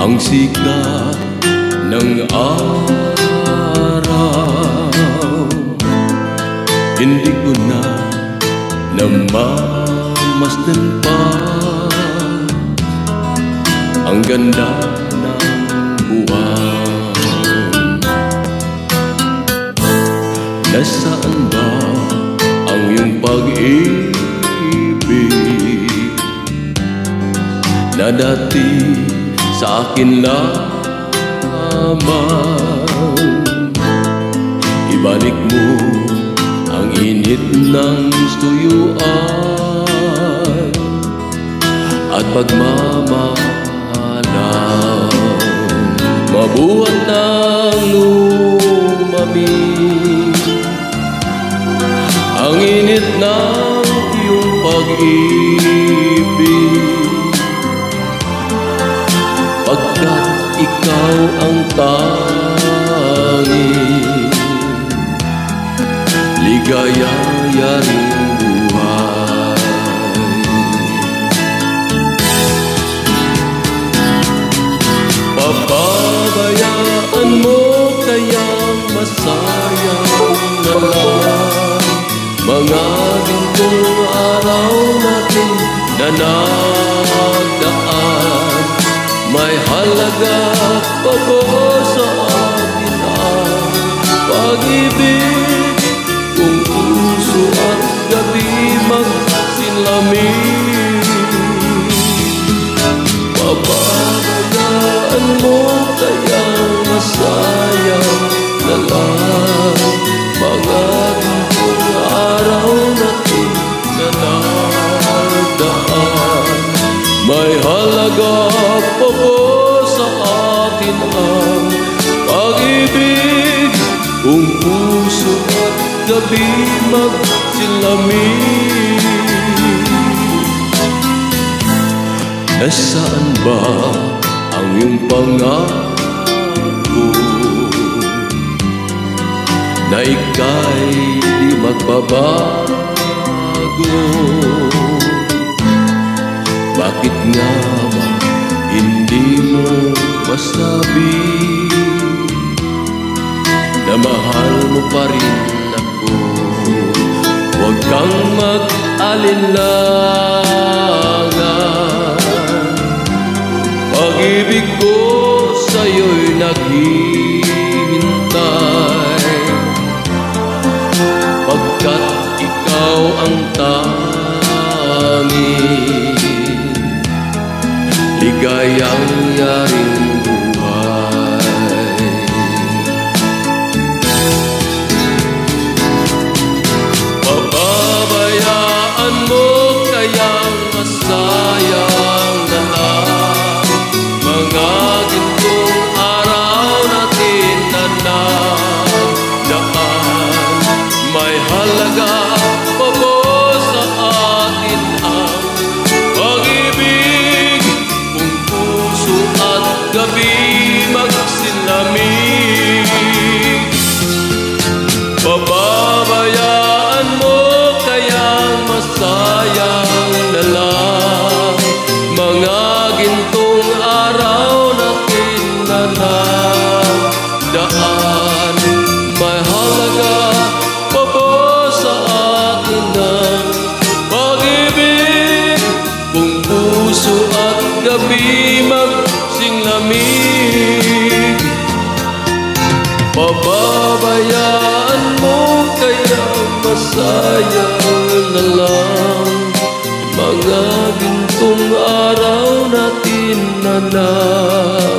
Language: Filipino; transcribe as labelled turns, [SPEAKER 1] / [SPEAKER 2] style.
[SPEAKER 1] ang sikat ng araw. Hindi ko na namamasdan pa ang ganda ng buwan. Nasaan ba ang iyong pag-ibig na dati sa akin lamang? Ibalik mo ang init ng tuyuan at pagmamahalan. Mabuhat ng lumamig ang init ng iyong pag-ibig, pagkat ikaw ang tanging ligaya-yaring buhay. Pababayaan mo kayang masayang na lang mga gintong araw natin na nagdaan. May halaga pa po sa atin ang pag-ibig, kung puso at gabi magsinlamig. Pababayaan mo kayang masayang na lang mga gintong araw natin na nagdaan. May halaga pa po sa atin ang pag-ibig, kung puso at gabi magsilamig. Nasaan ba ang iyong pangako na ika'y di magbabago? Bakit nga ba hindi mo masabi na mahal mo pa rin ako? Huwag kang mag-alinlangan, pag-ibig ko sa'yo'y naghihintay, pagkat ikaw ang tanging ligayang yaring buhay. Pababayaan mo kayang masayang na lang mga gintong araw natin na nagdaan. May halaga pa po sa atin ang pag-ibig, kung puso at gabi magsinlamig. Pababayaan mo kayang masayang na lang mga gintong araw natin na nagdaan. May halaga pa po sa atin ang pag-ibig, kung puso at gabi magsinlamig. Pababayaan mo kayang masayang na lang mga gintong araw natin na nagdaan.